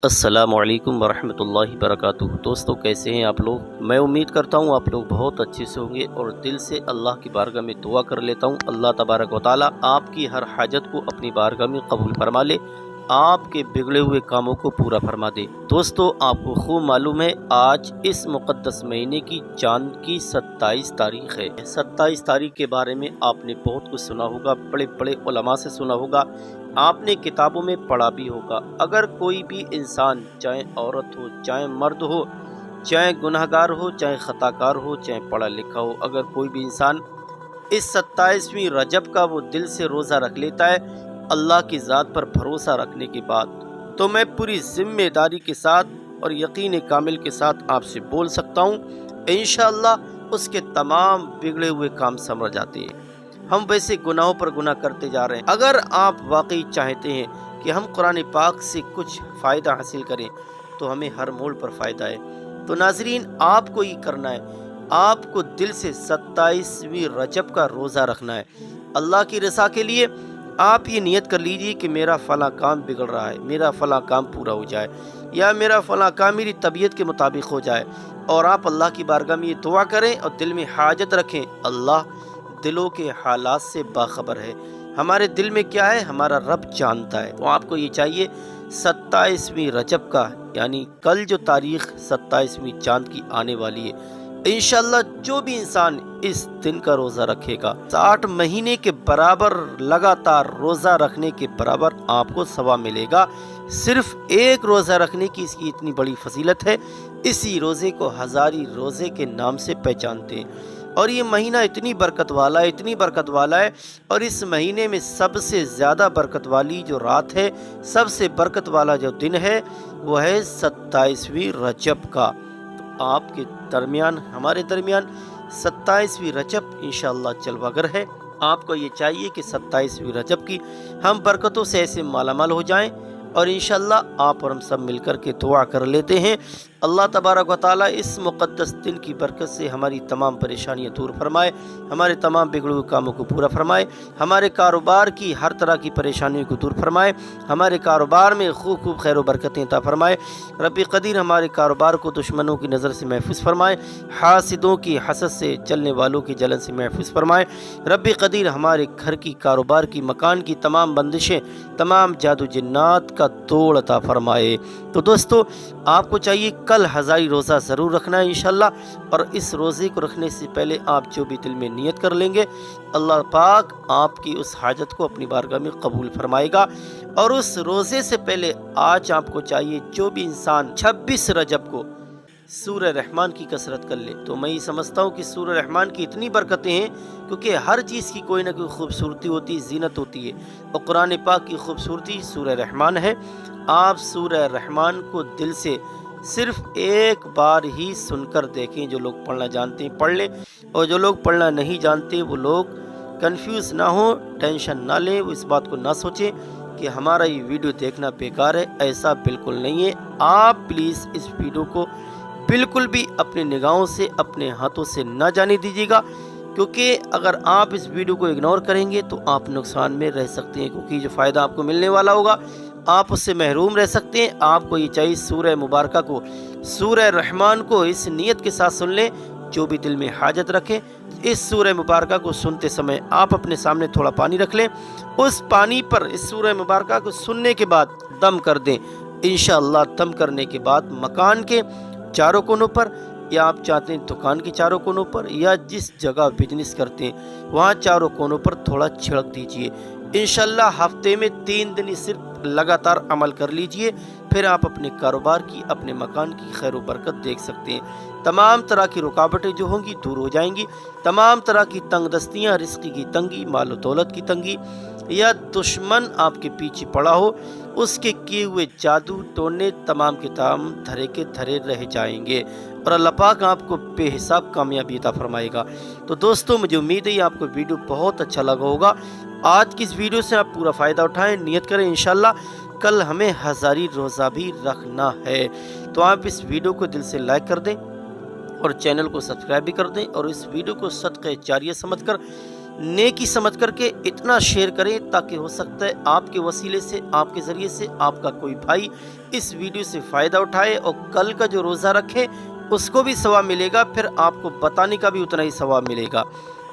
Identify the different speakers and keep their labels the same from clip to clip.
Speaker 1: السلام علیکم ورحمۃ اللہ وبرکاتہ۔ دوستو کیسے ہیں آپ لوگ؟ میں امید کرتا ہوں آپ لوگ بہت اچھے سے ہوں گے اور دل سے اللہ کی بارگاہ میں دعا کر لیتا ہوں اللہ تبارک و تعالی آپ کی ہر حاجت کو اپنی بارگاہ میں قبول فرما لے، آپ کے بگڑے ہوئے کاموں کو پورا فرما دے۔ دوستو آپ کو خوب معلوم ہے آج اس مقدس مہینے کی چاند کی 27 تاریخ ہے۔ 27 تاریخ کے بارے میں آپ نے بہت کچھ سنا ہوگا، بڑے بڑے علماء سے سنا ہوگا، آپ نے کتابوں میں پڑھا بھی ہوگا۔ اگر کوئی بھی انسان چاہے عورت ہو، چاہے مرد ہو، چاہے گناہ گار ہو، چاہے خطا کار ہو، چاہے پڑھا لکھا ہو، اگر کوئی بھی انسان اس 27ویں رجب کا وہ دل سے روزہ رکھ لیتا ہے اللہ کی ذات پر بھروسہ رکھنے کے بعد، تو میں پوری ذمہ داری کے ساتھ اور یقین کامل کے ساتھ آپ سے بول سکتا ہوں انشاءاللہ اس کے تمام بگڑے ہوئے کام سمجھ جاتے ہیں۔ ہم ویسے گناہوں پر گناہ کرتے جا رہے ہیں۔ اگر آپ واقعی چاہتے ہیں کہ ہم قرآن پاک سے کچھ فائدہ حاصل کریں تو ہمیں ہر موڑ پر فائدہ ہے۔ تو ناظرین آپ کو یہ کرنا ہے، آپ کو دل سے 27ویں رجب کا روزہ رکھنا ہے اللہ کی رضا کے لیے۔ آپ یہ نیت کر لیجئے کہ میرا فلاں کام بگڑ رہا ہے، میرا فلاں کام پورا ہو جائے، یا میرا فلاں کام میری طبیعت کے مطابق ہو جائے، اور آپ اللہ کی بارگاہ میں یہ دعا کریں اور دل میں حاجت رکھیں۔ اللہ دلوں کے حالات سے باخبر ہے، ہمارے دل میں کیا ہے ہمارا رب جانتا ہے۔ تو آپ کو یہ چاہیے 27ویں رجب کا یعنی کل جو تاریخ 27ویں چاند کی آنے والی ہے، انشاءاللہ جو بھی انسان اس دن کا روزہ رکھے گا 60 مہینے کے برابر لگاتار روزہ رکھنے کے برابر آپ کو ثواب ملے گا۔ صرف ایک روزہ رکھنے کی اس کی اتنی بڑی فضیلت ہے، اسی روزے کو ہزاری روزے کے نام سے پہچانتے ہیں، اور یہ مہینہ اتنی برکت والا ہے، اتنی برکت والا ہے، اور اس مہینے میں سب سے زیادہ برکت والی جو رات ہے، سب سے برکت والا جو دن ہے وہ ہے 27ویں رجب کا۔ تو آپ کے درمیان ہمارے درمیان 27ویں رجب انشاءاللہ جلوہ گر ہے۔ آپ کو یہ چاہیے کہ 27ویں رجب کی ہم برکتوں سے ایسے مالا مال ہو جائیں، اور انشاءاللہ آپ اور ہم سب مل کر کے دعا کر لیتے ہیں اللہ تبارک و تعالیٰ اس مقدس دن کی برکت سے ہماری تمام پریشانیاں دور فرمائے، ہمارے تمام بگڑے ہوئے کاموں کو پورا فرمائے، ہمارے کاروبار کی ہر طرح کی پریشانیوں کو دور فرمائے، ہمارے کاروبار میں خوب خوب خیر و برکتیں عطا فرمائے۔ رب قدیر ہمارے کاروبار کو دشمنوں کی نظر سے محفوظ فرمائے، حاسدوں کی حسد سے، چلنے والوں کی جلن سے محفوظ فرمائے۔ رب قدیر ہمارے گھر کی، کاروبار کی، مکان کی تمام بندشیں، تمام جادو جنات کا توڑ عطا فرمائے۔ تو دوستو آپ کو چاہیے کل ہزاری روزہ ضرور رکھنا ہے انشاءاللہ، اور اس روزے کو رکھنے سے پہلے آپ جو بھی دل میں نیت کر لیں گے اللہ پاک آپ کی اس حاجت کو اپنی بارگاہ میں قبول فرمائے گا۔ اور اس روزے سے پہلے آج آپ کو چاہیے جو بھی انسان 26 رجب کو سورہ رحمان کی کثرت کر لے۔ تو میں یہ سمجھتا ہوں کہ سورہ رحمان کی اتنی برکتیں ہیں کیونکہ ہر چیز کی کوئی نہ کوئی خوبصورتی ہوتی ہے، زینت ہوتی ہے، اور قرآن پاک کی خوبصورتی سورہ رحمان ہے۔ آپ سورہ رحمان کو دل سے صرف ایک بار ہی سن کر دیکھیں، جو لوگ پڑھنا جانتے ہیں پڑھ لیں، اور جو لوگ پڑھنا نہیں جانتے وہ لوگ کنفیوز نہ ہوں، ٹینشن نہ لیں، وہ اس بات کو نہ سوچیں کہ ہمارا یہ ویڈیو دیکھنا بیکار ہے، ایسا بالکل نہیں ہے۔ آپ پلیز اس ویڈیو کو بالکل بھی اپنے نگاہوں سے، اپنے ہاتھوں سے نہ جانے دیجیے گا، کیونکہ اگر آپ اس ویڈیو کو اگنور کریں گے تو آپ نقصان میں رہ سکتے ہیں، کیونکہ جو فائدہ آپ کو ملنے والا ہوگا آپ اس سے محروم رہ سکتے ہیں۔ آپ کو یہ چاہیے سورہ مبارکہ کو، سورہ رحمان کو اس نیت کے ساتھ سن لیں، جو بھی دل میں حاجت رکھیں اس سورہ مبارکہ کو سنتے سمے آپ اپنے سامنے تھوڑا پانی رکھ لیں، اس پانی پر اس سورہ مبارکہ کو سننے کے بعد دم کر دیں۔ انشاءاللہ دم کرنے کے بعد مکان کے چاروں کونوں پر، یا آپ چاہتے ہیں دکان کے چاروں کونوں پر، یا جس جگہ بزنس کرتے ہیں وہاں چاروں کونوں پر تھوڑا چھڑک دیجئے۔ انشاءاللہ ہفتے میں 3 دن صرف لگاتار عمل کر لیجئے، پھر آپ اپنے کاروبار کی، اپنے مکان کی خیر و برکت دیکھ سکتے ہیں۔ تمام طرح کی رکاوٹیں جو ہوں گی دور ہو جائیں گی، تمام طرح کی تنگ دستیاں، رزق کی تنگی، مال و دولت کی تنگی، یا دشمن آپ کے پیچھے پڑا ہو اس کے کیے ہوئے جادو ٹونے تمام کے تمام دھرے کے دھرے رہ جائیں گے، اور اللہ پاک آپ کو بے حساب کامیابی عطا فرمائے گا۔ تو دوستو مجھے امید ہے آپ کو ویڈیو بہت اچھا لگا ہوگا۔ آج کی اس ویڈیو سے آپ پورا فائدہ اٹھائیں، نیت کریں انشاءاللہ کل ہمیں ہزاری روزہ بھی رکھنا ہے۔ تو آپ اس ویڈیو کو دل سے لائک کر دیں اور چینل کو سبسکرائب بھی کر دیں، اور اس ویڈیو کو صدقہ جاریہ سمجھ کر नेकी समझ करके इतना शेयर करें ताकि हो सकता है आपके वसीले से, आपके ज़रिए से आपका कोई भाई इस वीडियो से फ़ायदा उठाए और कल का जो रोज़ा रखे उसको भी सवाब मिलेगा, फिर आपको बताने का भी उतना ही सवाब मिलेगा।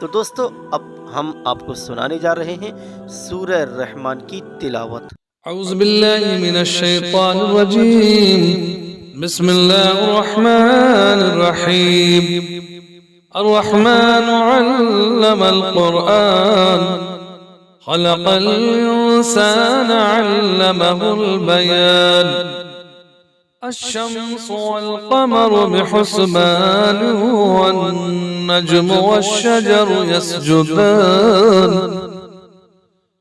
Speaker 1: तो दोस्तों, अब हम आपको सुनाने जा रहे हैं सूरह रहमान की तिलावत।
Speaker 2: औज़ु बिल्लाहि मिनश शैतानिर रजीम। बिस्मिल्लाहिर रहमानिर रहीम। अर्रहमान अल्लमल कुरआन खलक़ल इंसान अल्लमहुल बयान। अश-शम्सु वल क़मरु बिहुस्बान वन-नज्मु वश-शजरु यस्जुदान।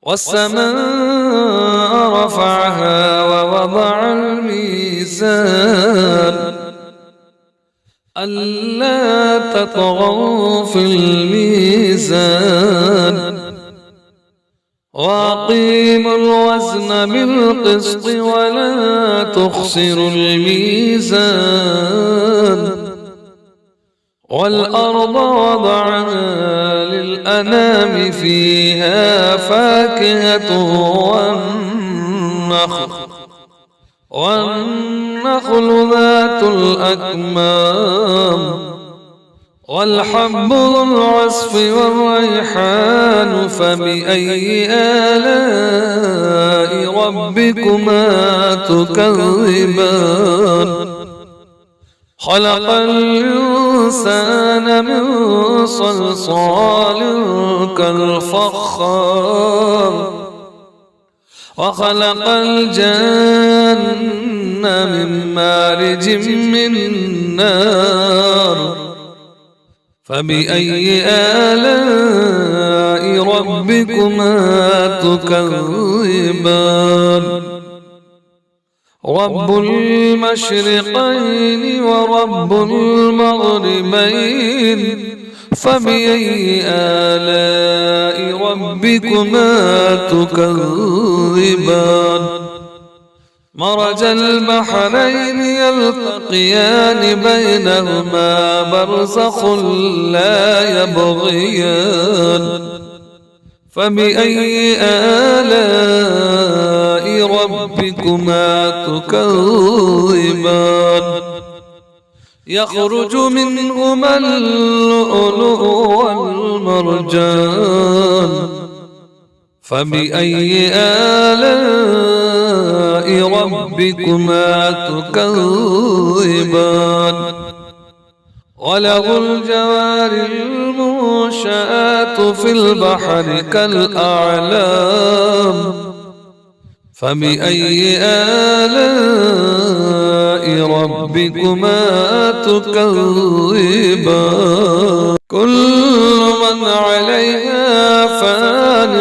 Speaker 2: वस्समाअ रफ़अहा ववضअल मीज़ान अल्ला ततग़ौ फ़िल मीज़ान वअक़ीमुल वज़न बिल-क़िस्ṭ वला तुख़्सिरुल मीज़ान वल-अर्ض वضعها للأنام فيها فاكهة والنخل ذات الأكمام والحب ذو العصف والريحان فبأي آلاء ربكما تكذبان خلق الإنسان من صلصال كالفخار وخلق الجن من مارج من نار فبأي آلاء ربكما تكذبان رب المشرقين ورب المغربين فبأي آلاء ربكما تكذبان مرج البحرين يلتقيان بينهما برزخ لا يبغيان فبأي آلاء ربكما تكذبان يخرج منهما اللؤلؤ والمرجان فبأي آلاء ربكما تكذبان وله الجوار المنشآت في البحر كالأعلام فبأي آلاء ربكما تكذبان كل من عليها فان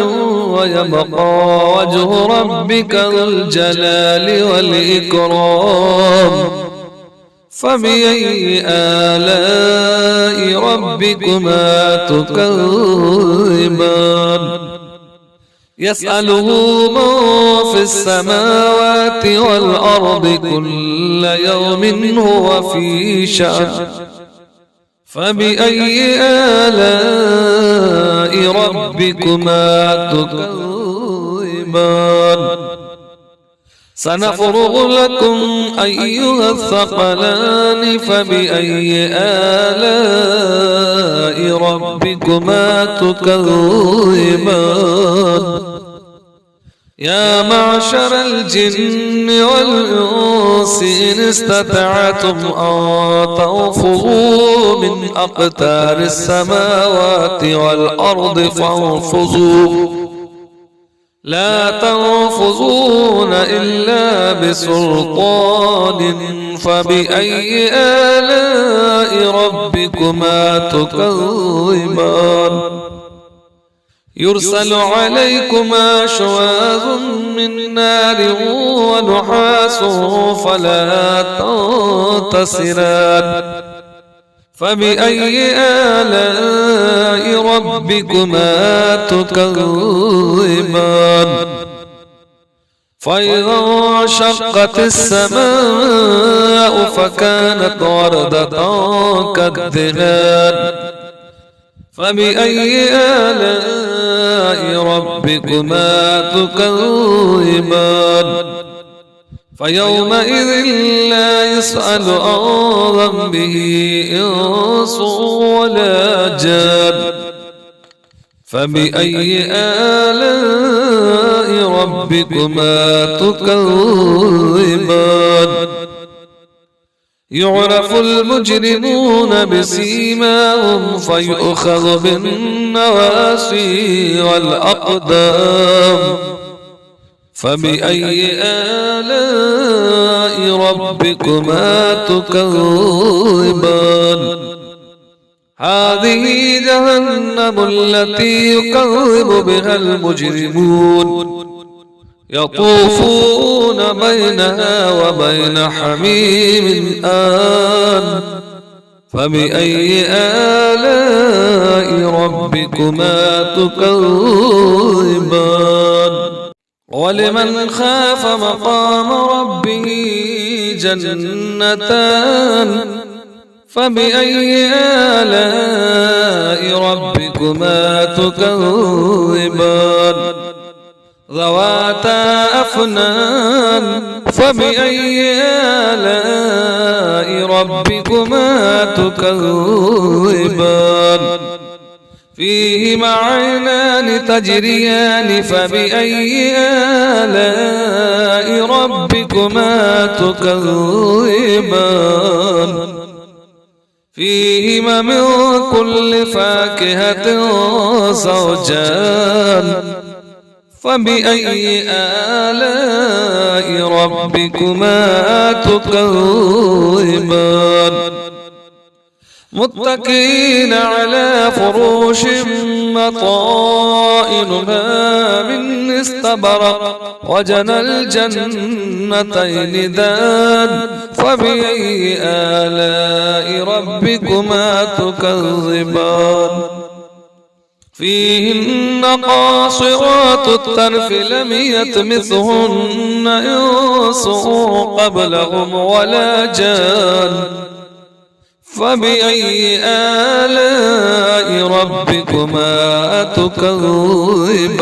Speaker 2: ويبقى وجه ربك ذو الجلال والإكرام فبأي آلاء ربكما تكذبان يسأله من في السماوات والأرض كل يوم هو في شأن فبأي آلاء ربكما تكذبان سنفرغ لكم أيها الثقلان فبأي آلاء ربكما تكذبان يا معشر الجن والإنس إن استطعتم أن تنفذوا من أقطار السماوات والأرض فانفذوا لا تنفذون إلا بسلطان فبأي آلاء ربكما تكذبان يرسل عليكما شواظ من نار ونحاس فلا تنتصران فبأي آلاء ربكما تكذبان فإذا انشقت السماء فكانت وردة كالدهان فبأي آلاء ربكما تكذبان فيومئذ لا يسأل عن ذنبه إنس ولا جان فبأي آلاء ربكما تكذبان يعرف المجرمون بسيماهم فيؤخذ بالنواسي والأقدام فبأي آلاء ربكما تكذبان هذه جهنم التي يكذب بها المجرمون يطوفون بينها وبين حميم آن فبأي آلاء ربكما تكذبان ولمن خاف مقام ربه جنتان فبأي آلاء ربكما تكذبان ذواتا أفنان فبأي آلاء ربكما تكذبان فيهما عينان تجريان فبأي آلاء ربكما تكذبان فيهما من كل فاكهة زوجان فبأي آلاء ربكما تكذبان متكئين على فروش مطائنها من استبرق وجنى الجنتين دان فبأي آلاء ربكما تكذبان فيهن قاصرات الطرف لم يطمثهن إنس قبلهم ولا جان فبأي آلاء ربكما تكذبان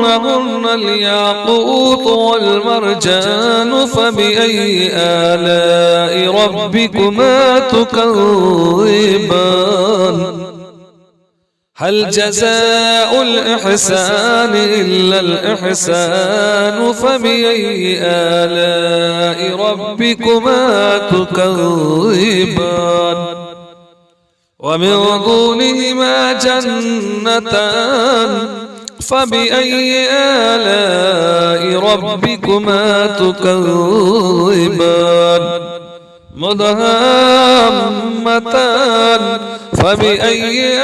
Speaker 2: كأنهن الياقوت والمرجان فبأي آلاء ربكما تكذبان هل جزاء الإحسان إلا الإحسان فبأي آلاء ربكما تكذبان ومن دونهما جنتان فبأي آلاء ربكما تكذبان مدهامتان فبأي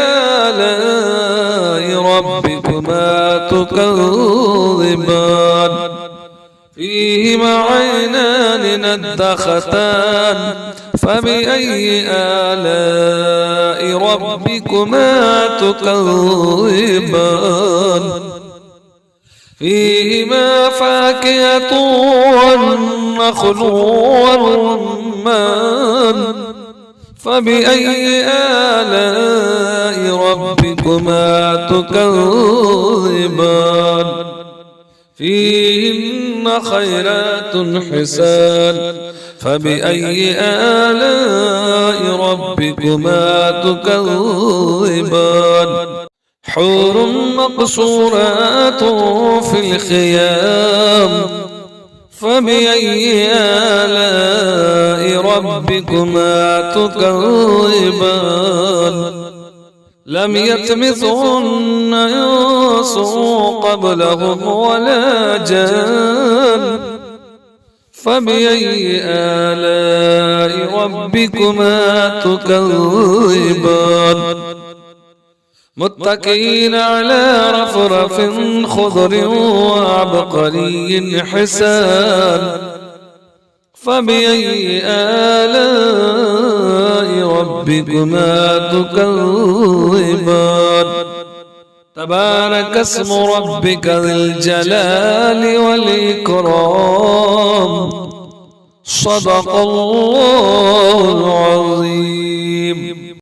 Speaker 2: آلاء ربكما تكذبان فيهما عينان ندختان فبأي آلاء ربكما تكذبان فيهما فاكهة والنخل والرمان فبأي آلاء ربكما تكذبان فيهن خيرات حسان فبأي آلاء ربكما تكذبان حور مقصورات في الخيام فبأي آلاء ربكما تكذبان لم يطمثهن إنس قبلهم ولا جان فبأي آلاء ربكما تكذبان متكئين على رفرف خضر وعبقري حسان فبأي آلاء ربكما تكذبان تبارك اسم ربك ذي الجلال والإكرام صدق الله العظيم. الرجيم